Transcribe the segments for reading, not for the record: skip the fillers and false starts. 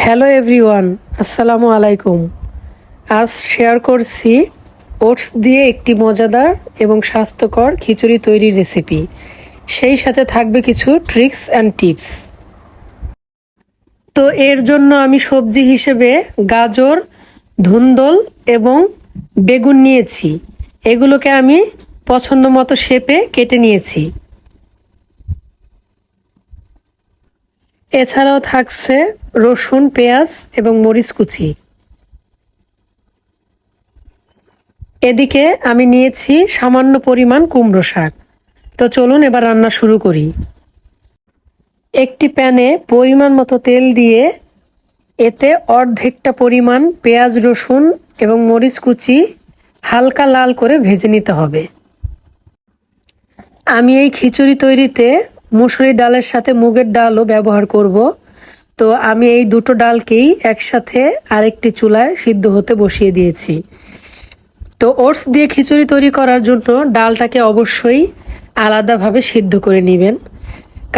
Hello everyone, আসসালামু আলাইকুম। আজ শেয়ার করছি ওটস দিয়ে একটি মজাদার এবং স্বাস্থ্যকর খিচুড়ি তৈরির রেসিপি। সেই সাথে থাকবে কিছু ট্রিক্স অ্যান্ড টিপস। তো এর জন্য আমি সবজি হিসেবে গাজর, ধুন্দল এবং বেগুন নিয়েছি। এগুলোকে আমি পছন্দ মতো শেপে কেটে নিয়েছি। এছাড়াও থাকছে রসুন, পেঁয়াজ এবং মরিচ কুচি। এদিকে আমি নিয়েছি সামান্য পরিমাণ কুমড়ো শাক। তো চলুন এবার রান্না শুরু করি। একটি প্যানে পরিমাণ মতো তেল দিয়ে এতে অর্ধেকটা পরিমাণ পেঁয়াজ, রসুন এবং মরিচ কুচি হালকা লাল করে ভেজে নিতে হবে। আমি এই খিচুড়ি তৈরিতে মুসুরি ডালের সাথে মুগের ডালও ব্যবহার করব। তো আমি এই দুটো ডালকেই একসাথে আরেকটি চুলায় সিদ্ধ হতে বসিয়ে দিয়েছি। তো ওটস দিয়ে খিচুড়ি তৈরি করার জন্য ডালটাকে অবশ্যই আলাদাভাবে সিদ্ধ করে নেবেন,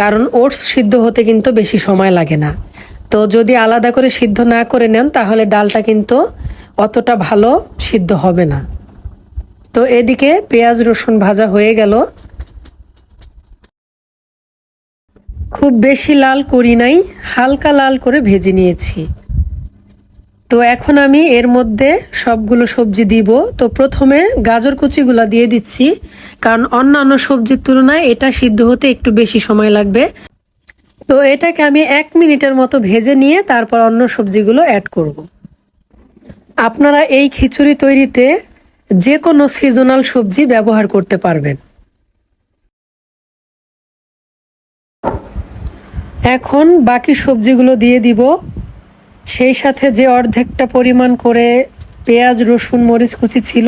কারণ ওটস সিদ্ধ হতে কিন্তু বেশি সময় লাগে না। তো যদি আলাদা করে সিদ্ধ না করে নেন তাহলে ডালটা কিন্তু অতটা ভালো সিদ্ধ হবে না। তো এদিকে পেঁয়াজ রসুন ভাজা হয়ে গেল। খুব বেশি লাল করি নাই, হালকা লাল করে ভেজে নিয়েছি। তো এখন আমি এর মধ্যে সবগুলো সবজি দিব। তো প্রথমে গাজর কুচিগুলো দিয়ে দিচ্ছি, কারণ অন্যান্য সবজির তুলনায় এটা সিদ্ধ হতে একটু বেশি সময় লাগবে। তো এটাকে আমি 1 মিনিটের মতো ভেজে নিয়ে তারপর অন্য সবজিগুলো অ্যাড করব। আপনারা এই খিচুড়ি তৈরিতে যে কোনো সিজনাল সবজি ব্যবহার করতে পারবেন। এখন বাকি সবজিগুলো দিয়ে দিব। সেই সাথে যে অর্ধেকটা পরিমাণ করে পেঁয়াজ, রসুন, মরিচ কুচি ছিল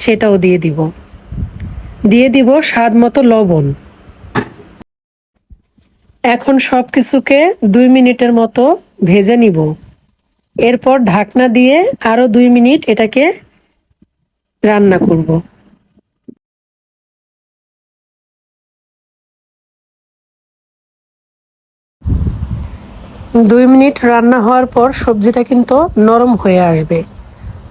সেটাও দিয়ে দিব স্বাদ মতো লবণ। এখন সব কিছুকে 2 মিনিটের মতো ভেজে নিব। এরপর ঢাকনা দিয়ে আরও 2 মিনিট এটাকে রান্না করব। 2 মিনিট রান্না হওয়ার পর সবজিটা কিন্তু নরম হয়ে আসবে।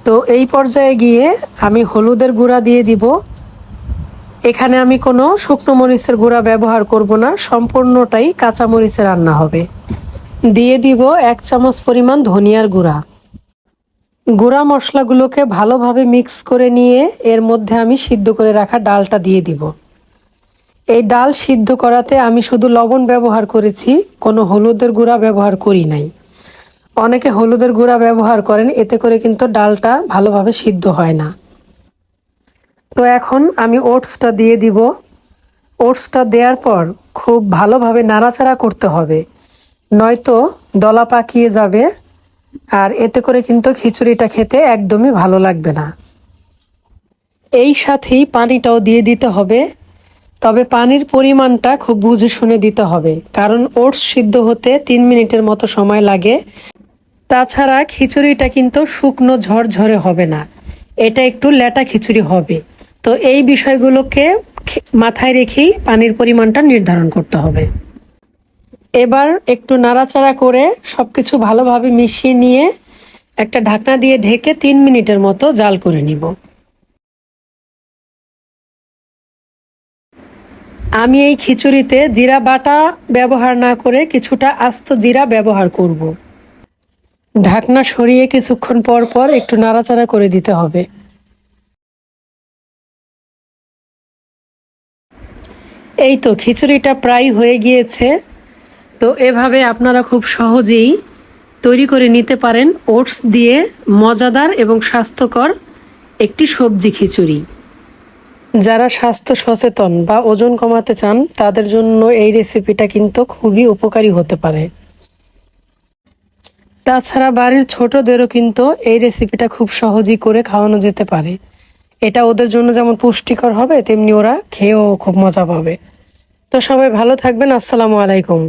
তো এই পর্যায়ে গিয়ে আমি হলুদের গুঁড়া দিয়ে দিব। এখানে আমি কোনো শুকনো মরিচের গুঁড়া ব্যবহার করব না, সম্পূর্ণটাই কাঁচা মরিচে রান্না হবে। দিয়ে দিব 1 চামচ পরিমাণ ধনিয়ার গুঁড়া। গুঁড়া মশলাগুলোকে ভালোভাবে মিক্স করে নিয়ে এর মধ্যে আমি সিদ্ধ করে রাখা ডালটা দিয়ে দিব। এই ডাল সিদ্ধ করাতে আমি শুধু লবণ ব্যবহার করেছি, কোনো হলুদের গুঁড়া ব্যবহার করি নাই। অনেকে হলুদের গুঁড়া ব্যবহার করেন, এতে করে কিন্তু ডালটা ভালোভাবে সিদ্ধ হয় না। তো এখন আমি ওটসটা দিয়ে দিব। ওটসটা দেওয়ার পর খুব ভালোভাবে নাড়াচাড়া করতে হবে, নয়তো দলা পাকিয়ে যাবে, আর এতে করে কিন্তু খিচুড়িটা খেতে একদমই ভালো লাগবে না। এই সাথেই পানিটাও দিয়ে দিতে হবে, তবে পানির পরিমাণটা খুব বুঝে শুনে দিতে হবে, কারণ ওটস সিদ্ধ হতে 3 মিনিটের মতো সময় লাগে। তাছাড়া খিচুড়িটা কিন্তু শুকনো ঝরঝরে হবে না, এটা একটু ল্যাটা খিচুড়ি হবে। তো এই বিষয়গুলোকে মাথায় রেখেই পানির পরিমাণটা নির্ধারণ করতে হবে। এবার একটু নাড়াচাড়া করে সব কিছু ভালোভাবে মিশিয়ে নিয়ে একটা ঢাকনা দিয়ে ঢেকে 3 মিনিটের মতো জাল করে নিব। আমি এই খিচুড়িতে জিরা বাটা ব্যবহার না করে কিছুটা আস্ত জিরা ব্যবহার করব। ঢাকনা সরিয়ে কিছুক্ষণ পর পর একটু নাড়াচাড়া করে দিতে হবে। এই তো খিচুড়িটা প্রায় হয়ে গিয়েছে। তো এভাবে আপনারা খুব সহজেই তৈরি করে নিতে পারেন ওটস দিয়ে মজাদার এবং স্বাস্থ্যকর একটি সবজি খিচুড়ি। যারা স্বাস্থ্য সচেতন বা ওজন কমাতে চান তাদের জন্য এই রেসিপিটা কিন্তু খুবই উপকারী হতে পারে। তাছাড়া বাড়ির ছোটদেরও কিন্তু এই রেসিপিটা খুব সহজেই করে খাওয়ানো যেতে পারে। এটা ওদের জন্য যেমন পুষ্টিকর হবে, তেমনি ওরা খেয়েও খুব মজা পাবে। তো সবাই ভালো থাকবেন। আসসালামু আলাইকুম।